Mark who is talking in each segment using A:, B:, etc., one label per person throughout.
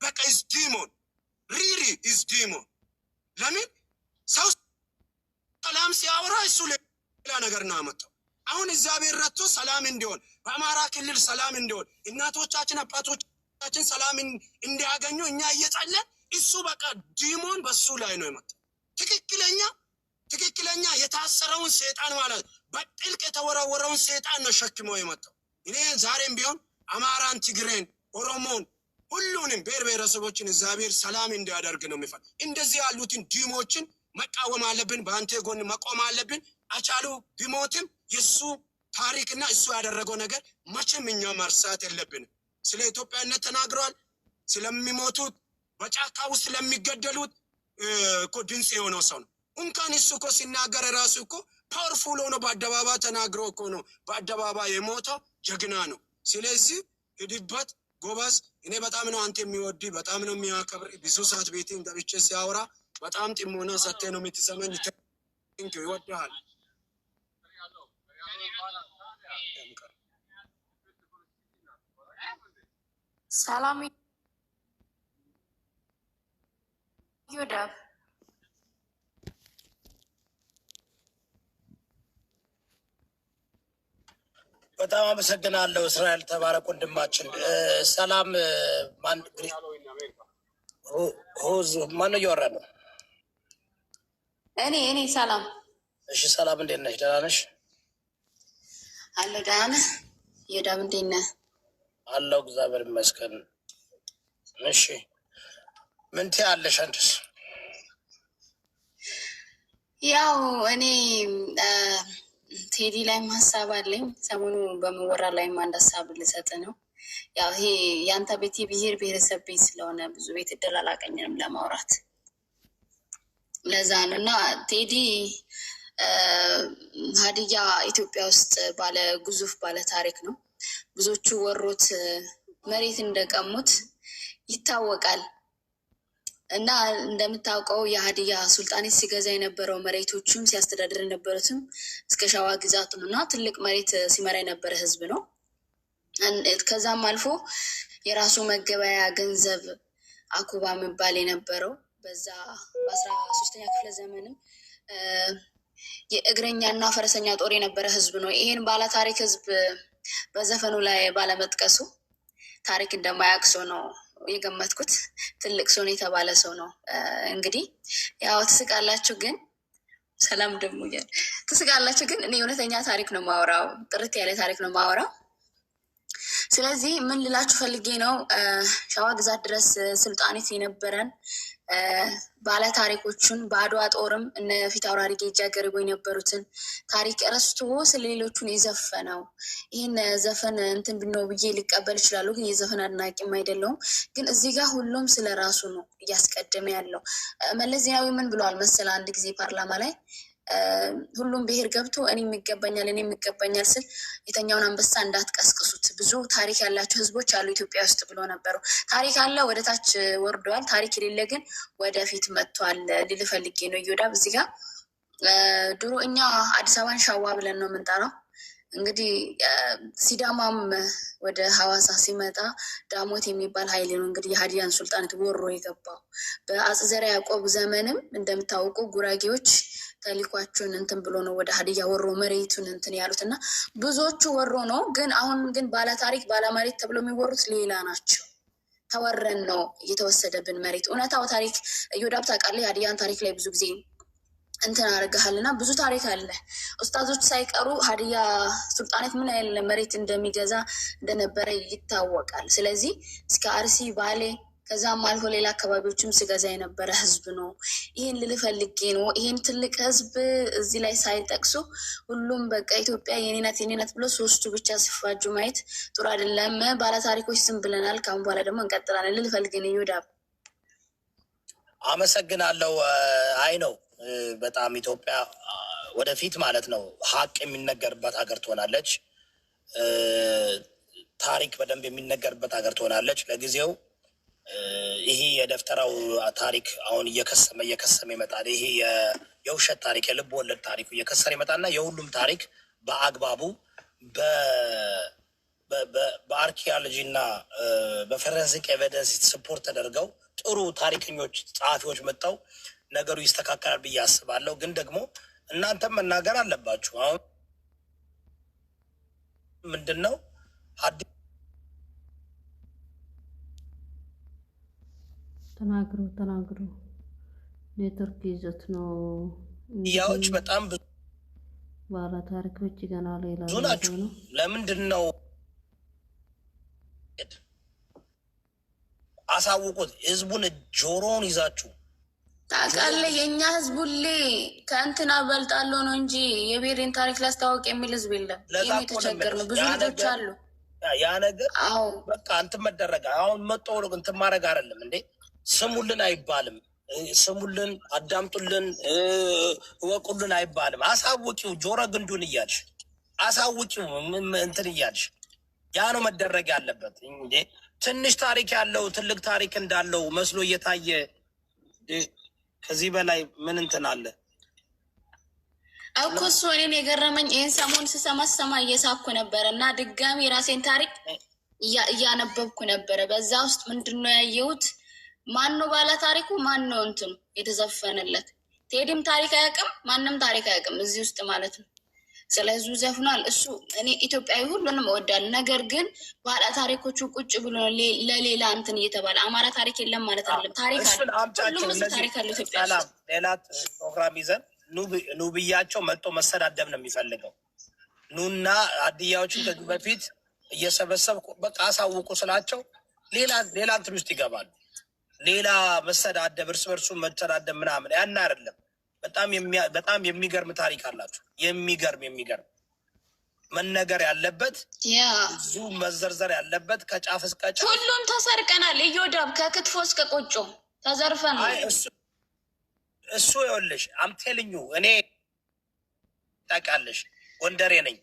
A: በቃ ኢዝ ዲሞን ሪሊ ኢዝ ዲሞን። ለምን ሰው ሰላም ሲያወራ እሱ ሌላ ነገር ነው ያመጣው። አሁን እግዚአብሔር ረድቶ ሰላም እንዲሆን በአማራ ክልል ሰላም እንዲሆን እናቶቻችን አባቶቻችን ሰላም እንዲያገኙ እኛ እየጸለን እሱ በቃ ዲሞን በሱ ላይ ነው የመጣው። ትክክለኛ የታሰረውን ሰይጣን ማለት በጥልቅ የተወረወረውን ሰይጣን ነው ሸክሞ የመጣው። እኔ ዛሬም ቢሆን አማራን፣ ትግሬን፣ ኦሮሞን ሁሉንም ብሔር ብሔረሰቦችን እግዚአብሔር ሰላም እንዲያደርግ ነው የሚፈልግ። እንደዚህ ያሉትን ዲሞችን መቃወም አለብን። በአንተ ጎን መቆም አለብን። አጫሉ ቢሞትም የሱ ታሪክና እሱ ያደረገው ነገር መቼም እኛ መርሳት የለብንም። ስለ ኢትዮጵያነት ተናግሯል። ስለሚሞቱት በጫካ ውስጥ ለሚገደሉት እኮ ድምፅ የሆነው ሰው ነው። እንኳን እሱ እኮ ሲናገር ራሱ እኮ ፓወርፉል ሆኖ በአደባባይ ተናግሮ እኮ ነው በአደባባይ የሞተው ጀግና ነው። ስለዚህ ሂድበት ጎበዝ። እኔ በጣም ነው አንተ የሚወድ በጣም ነው የሚያከብር። ብዙ ሰዓት ቤቴን ገብቼ ሲያወራ በጣም ጥሞና ሰጥተህ ነው የምትሰማኝ። ይወድሃል።
B: ሰላም ዮዳብ
C: በጣም አመሰግናለሁ። እስራኤል ተባረክ ወንድማችን። ሰላም ማን እያወራ ነው?
B: እኔ ሰላም።
C: እሺ ሰላም፣ እንዴት ነሽ? ደህና ነሽ?
B: አለ ደህና ነህ? ዮዳብ እንዴት ነህ?
C: አለው እግዚአብሔር ይመስገን። እሺ ምን ትያለሽ አንቺስ?
B: ያው እኔ ቴዲ ላይም ሀሳብ አለኝ። ሰሞኑ በመወራ ላይም አንድ ሀሳብ ልሰጥ ነው። ያው ይሄ የአንተ ቤት የብሔር ብሔረሰብ ቤት ስለሆነ ብዙ ቤት እድል አላገኘንም ለማውራት፣ ለዛ ነው። እና ቴዲ ሀዲያ ኢትዮጵያ ውስጥ ባለ ግዙፍ ባለ ታሪክ ነው። ብዙዎቹ ወሮት መሬት እንደቀሙት ይታወቃል። እና እንደምታውቀው የሀዲያ ሱልጣኔት ሲገዛ የነበረው መሬቶችም ሲያስተዳድር የነበሩትም እስከ ሸዋ ግዛት ነው እና ትልቅ መሬት ሲመራ የነበረ ህዝብ ነው። ከዛም አልፎ የራሱ መገበያ ገንዘብ አኩባ የሚባል የነበረው በዛ በ13ኛ ክፍለ ዘመንም የእግረኛ እና ፈረሰኛ ጦር የነበረ ህዝብ ነው። ይሄን ባለ ታሪክ ህዝብ በዘፈኑ ላይ ባለመጥቀሱ ታሪክ እንደማያውቅ ሰው ነው የገመትኩት። ትልቅ ሰው ነው የተባለ ሰው ነው። እንግዲህ ያው ትስቃላችሁ፣ ግን ሰላም ደግሞ ትስቃላችሁ፣ ግን እኔ እውነተኛ ታሪክ ነው ማወራው፣ ጥርት ያለ ታሪክ ነው ማወራው። ስለዚህ ምን ልላችሁ ፈልጌ ነው፣ ሸዋ ግዛት ድረስ ስልጣኔት የነበረን ባለ ታሪኮቹን በአድዋ ጦርም እነ ፊት አውራሪ ጌጃ ገርቦ የነበሩትን ታሪክ ረስቶ ስለሌሎቹን የዘፈነው። ይህን ዘፈን እንትን ብነው ብዬ ሊቀበል ይችላሉ፣ ግን የዘፈን አድናቂም አይደለውም። ግን እዚህ ጋር ሁሉም ስለ ራሱ ነው እያስቀደመ ያለው። መለስ ዜናዊ ምን ብለዋል መሰለ አንድ ጊዜ ፓርላማ ላይ ሁሉም ብሔር ገብቶ እኔ የሚገባኛል ስል የተኛውን አንበሳ እንዳትቀስቅሱት፣ ብዙ ታሪክ ያላቸው ህዝቦች አሉ ኢትዮጵያ ውስጥ ብሎ ነበሩ። ታሪክ አለ ወደ ታች ወርደዋል፣ ታሪክ የሌለ ግን ወደፊት መጥቷል ልል ፈልጌ ነው። እዮዳብ እዚህ ጋር ድሮ እኛ አዲስ አበባን ሻዋ ብለን ነው የምንጠራው። እንግዲህ ሲዳማም ወደ ሐዋሳ ሲመጣ ዳሞት የሚባል ኃይል ነው እንግዲህ የሀዲያን ሱልጣኔት ወሮ የገባው። በአፄ ዘርዓ ያዕቆብ ዘመንም እንደምታወቁ ጉራጌዎች ተልኳቸውን እንትን ብሎ ነው ወደ ሀዲያ ወሮ መሬቱን እንትን ያሉት እና ብዙዎቹ ወሮ ነው። ግን አሁን ግን ባለታሪክ ባለመሬት ተብሎ የሚወሩት ሌላ ናቸው። ተወረን ነው እየተወሰደብን መሬት። እውነታው ታሪክ እዮዳብ ታውቃለህ፣ የሀዲያን ታሪክ ላይ ብዙ ጊዜ እንትን አደርግሃል እና ብዙ ታሪክ አለ። ኡስታዞች ሳይቀሩ ሀዲያ ሱልጣኔት ምን ያህል መሬት እንደሚገዛ እንደነበረ ይታወቃል። ስለዚህ እስከ አርሲ ባሌ ከዛም አልፎ ሌላ አካባቢዎችም ስገዛ የነበረ ህዝብ ነው። ይህን ልልፈልጌ ነው። ይህን ትልቅ ህዝብ እዚህ ላይ ሳይጠቅሱ ሁሉም በቃ ኢትዮጵያ የኔነት ብሎ ሶስቱ ብቻ ሲፋጁ ማየት ጥሩ አይደለም። ባለታሪኮች ስም ብለናል። ካሁን በኋላ ደግሞ እንቀጥላለን። ልልፈልጌ ነው። ይሁዳብ
C: አመሰግናለሁ። አይ ነው በጣም ኢትዮጵያ ወደፊት ማለት ነው ሀቅ የሚነገርበት ሀገር ትሆናለች። ታሪክ በደንብ የሚነገርበት ሀገር ትሆናለች። ለጊዜው ይሄ የደፍተራው ታሪክ አሁን እየከሰመ ይመጣል። ይሄ የውሸት ታሪክ የልብ ወለድ ታሪኩ እየከሰረ ይመጣልና የሁሉም ታሪክ በአግባቡ በአርኪኦሎጂ እና በፎረንሲክ ኤቪደንስ ስፖርት ተደርገው ጥሩ ታሪከኞች ጸሐፊዎች መጥተው ነገሩ ይስተካከላል ብዬ አስባለሁ። ግን ደግሞ እናንተም መናገር አለባችሁ። አሁን ምንድን ነው
D: ተናግሩ ኔትወርክ ይዘት ነው።
C: ያዎች በጣም
D: ባለ ታሪኮች ገና ሌላ
C: ብዙ ናቸው። ለምንድን ነው አሳውቁት? ህዝቡን ጆሮውን ይዛችሁ
B: ታውቃለህ። የእኛ ህዝብ ሁሌ ከእንትና በልጣለሁ ነው እንጂ የብሔርን ታሪክ ላስታወቅ የሚል ህዝብ የለም። ይህም የተቸገር ነው። ብዙ ልጆች አሉ።
C: ያ ነገር በቃ እንትን መደረግ አሁን መጦ እንትን ማድረግ አይደለም እንዴ። ስሙልን አይባልም። ስሙልን፣ አዳምጡልን፣ እወቁልን አይባልም። አሳውቂው፣ ጆሮ ግንዱን እያልሽ አሳውቂው፣ እንትን እያልሽ ያ ነው መደረግ ያለበት እንዴ። ትንሽ ታሪክ ያለው ትልቅ ታሪክ እንዳለው መስሎ እየታየ ከዚህ በላይ ምን እንትን አለ
B: እኮ። እሱ እኔን የገረመኝ ይህን ሰሞን ስሰማ እየሳኩ ነበረ እና ድጋሚ የራሴን ታሪክ እያነበብኩ ነበረ። በዛ ውስጥ ምንድን ነው ያየሁት? ማን ነው ባለ ታሪኩ? ማን ነው እንትኑ የተዘፈነለት? ቴዲም ታሪክ አያውቅም፣ ማንም ታሪክ አያውቅም እዚህ ውስጥ ማለት ነው። ስለ ህዝቡ ዘፍኗል እሱ። እኔ ኢትዮጵያዊ ሁሉንም እወዳለሁ። ነገር ግን ባለ ታሪኮቹ ቁጭ ብሎ ለሌላ እንትን እየተባለ አማራ ታሪክ የለም ማለት አለም። ታሪክ አለ፣ ሁሉም ህዝብ ታሪክ አለ ኢትዮጵያ ውስጥ።
C: ሌላ ፕሮግራም ይዘን ኑ ብያቸው መጥቶ መሰዳደብ ነው የሚፈልገው። ኑና ሀዲያዎችን ከዚህ በፊት እየሰበሰብ በቃ አሳውቁ ስላቸው ሌላ እንትን ውስጥ ይገባሉ። ሌላ መሰዳደብ፣ እርስ በርሱ መሰዳደብ ምናምን ያን አይደለም። በጣም የሚገርም ታሪክ አላችሁ። የሚገርም መነገር ያለበት ብዙ መዘርዘር ያለበት ከጫፍ እስከ ጫፍ
B: ሁሉም ተሰርቀናል። እዮዳብ ከክትፎ እስከ ቆጮ ተዘርፈናል።
C: እሱ ይኸውልሽ አምቴልኙ እኔ ታውቂያለሽ፣ ጎንደሬ ነኝ።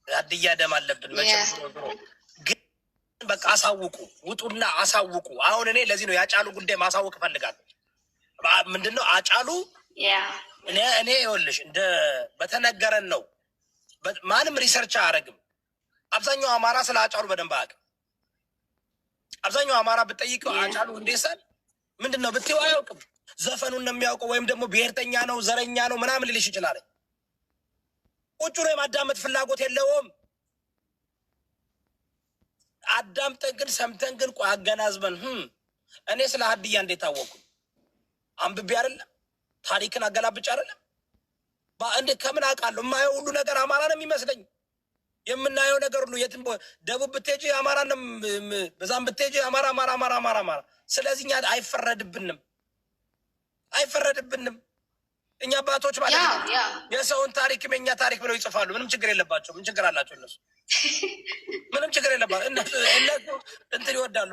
C: ሀዲያ ደም አለብን መቼም ግን በቃ አሳውቁ፣ ውጡና አሳውቁ። አሁን እኔ ለዚህ ነው ያጫሉ ጉዳይ ማሳወቅ እፈልጋለሁ። ምንድነው አጫሉ እኔ ይኸውልሽ እንደ በተነገረን ነው። ማንም ሪሰርች አያደርግም። አብዛኛው አማራ ስለ አጫሉ በደንብ አያውቅም። አብዛኛው አማራ ብትጠይቀው አጫሉ እንዴሳል ምንድን ነው ብትይው አያውቅም። ዘፈኑን ነው የሚያውቀው፣ ወይም ደግሞ ብሔርተኛ ነው ዘረኛ ነው ምናምን ሊልሽ ይችላል። ቁጭ ብሎ የማዳመጥ ፍላጎት የለውም። አዳምጠን ግን ሰምተን ግን ቆይ አገናዝበን እኔ ስለ ሀዲያ እንዴት አወቅኩ? አንብቤ አይደለም ታሪክን አገላብጭ አይደለም እንዴ? ከምን አውቃለሁ? የማየው ሁሉ ነገር አማራ ነው የሚመስለኝ። የምናየው ነገር ሁሉ የትም ደቡብ ብትሄጂ አማራ ነው፣ በዛም ብትሄጂ አማራ። ስለዚህ እኛ አይፈረድብንም። እኛ አባቶች ማለት ነው የሰውን ታሪክ የኛ ታሪክ ብለው ይጽፋሉ። ምንም ችግር የለባቸው። ምን ችግር አላቸው እነሱ? ምንም ችግር የለባቸው። እነሱ እንትን ይወዳሉ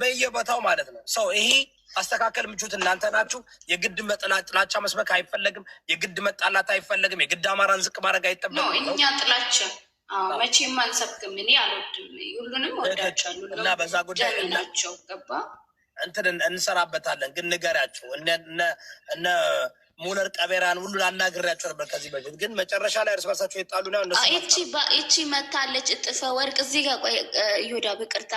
C: በየቦታው ማለት ነው። ሰው ይሄ አስተካከል ምቹት እናንተ ናችሁ። የግድ ጥላቻ መስበክ አይፈለግም። የግድ መጣላት አይፈለግም። የግድ አማራን ዝቅ ማድረግ አይጠበቅም።
B: እኛ ጥላቻ መቼም አንሰብክም። እኔ አልወድም። ሁሉንም ወዳቸዋለሁ
C: እና በዛ ጉዳይ
B: ናቸው ገባ
C: እንትን እንሰራበታለን። ግን ንገሪያቸው እነ ሙለር ቀቤራን ሁሉ አናግሬያቸው ነበር ከዚህ በፊት። ግን መጨረሻ ላይ እርስ በርሳቸው የጣሉ ነው።
B: ይቺ መታለች እጥፈ ወርቅ እዚህ ጋር ይሁዳ ብቅርታ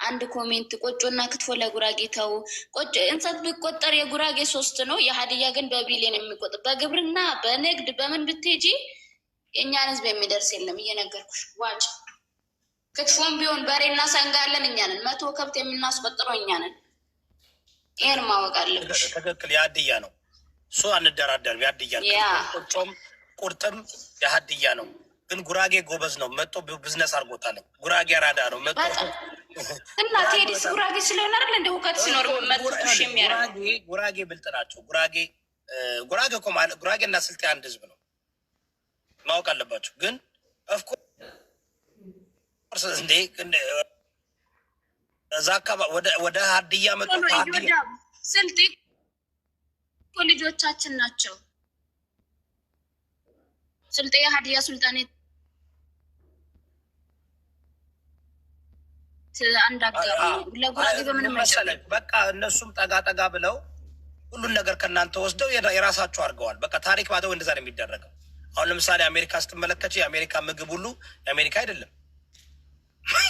B: አንድ ኮሜንት ቆጮና ክትፎ ለጉራጌ ተው። ቆጮ እንሰት ቢቆጠር የጉራጌ 3 ነው፣ የሀዲያ ግን በቢሊዮን የሚቆጠር በግብርና በንግድ በምን ብትሄጂ የእኛን ህዝብ የሚደርስ የለም። እየነገርኩሽ ዋጭ ክትፎም ቢሆን በሬና ሰንጋ ያለን እኛ ነን። 100 ከብት የምናስቆጥረው እኛ ነን። ይህን ማወቅ አለብሽ።
C: ትክክል። የሀዲያ ነው እሱ አንደራደርም። ያድያ ቁጮም ቁርጥም የሀዲያ ነው። ግን ጉራጌ ጎበዝ ነው። መጦ ቢዝነስ አድርጎታል። ጉራጌ አራዳ ነው መጦ
B: እና ቴዲስ ጉራጌ ስለሆነ አይደል እንደ እውቀት ሲኖር መጥቶሽ የሚያደርግ
C: ጉራጌ ብልጥ ናቸው። ጉራጌ እኮ ማለት ጉራጌና ስልጤ አንድ ህዝብ ነው፣ ማወቅ አለባቸው። ግን ኦፍኮርስ እንዴ እዛ አካባቢ ወደ ሀዲያ መጦ
B: ስልጤ ልጆቻችን ናቸው። ስልጤ የሀዲያ ሱልጣኔት አንድ አጋር ለጉራጌ በምን መሰለኝ።
C: በቃ እነሱም ጠጋ ብለው ሁሉን ነገር ከእናንተ ወስደው የራሳቸው አድርገዋል። በቃ ታሪክ ባተው እንደዛ ነው የሚደረገው። አሁን ለምሳሌ አሜሪካ ስትመለከች የአሜሪካ ምግብ ሁሉ የአሜሪካ አይደለም።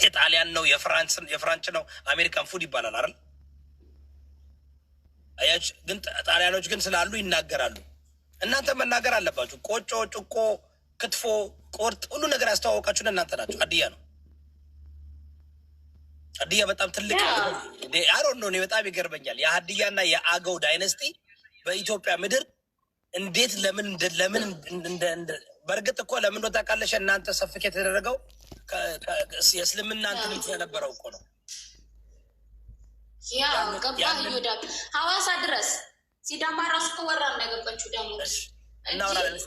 C: የጣሊያን ነው የፍራንች ነው አሜሪካን ፉድ ይባላል አይደል? አያች ግን ጣሊያኖች ግን ስላሉ ይናገራሉ። እናንተ መናገር አለባችሁ። ቆጮ፣ ጭቆ፣ ክትፎ፣ ቆርጥ ሁሉ ነገር ያስተዋወቃችሁን እናንተ ናችሁ። ሀዲያ ነው። ሀዲያ በጣም ትልቅ አሮን ነው። እኔ በጣም ይገርመኛል። የሀዲያና የአገው ዳይነስቲ በኢትዮጵያ ምድር እንዴት ለምን በእርግጥ እኮ ለምን ታውቃለሽ? እናንተ ሰፍኬ የተደረገው የእስልምና እንትን ስለነበረው እኮ ነው።
B: ያ ገባህ? ይወዳ ሐዋሳ ድረስ ሲዳማ ራሱ ተወራ እንደገባችሁ ደግሞ
C: እናወራለን።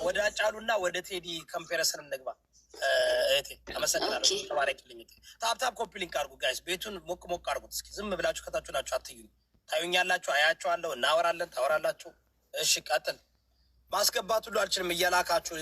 C: ወደ አጫሉና ወደ ቴዲ ኮምፓሪሰን እንግባ። እህቴ አመሰግናለሁ። ተባረክልኝ። ታፕታፕ ኮፒ ሊንክ አድርጉ ጋይስ። ቤቱን ሞቅ ሞቅ አድርጉት እስኪ። ዝም ብላችሁ ከታችሁ ናችሁ አትዩኝ። ታዩኛላችሁ፣ አያችኋለሁ፣ እናወራለን፣ ታወራላችሁ። እሺ ቀጥል። ማስገባት ሁሉ አልችልም እያላካችሁ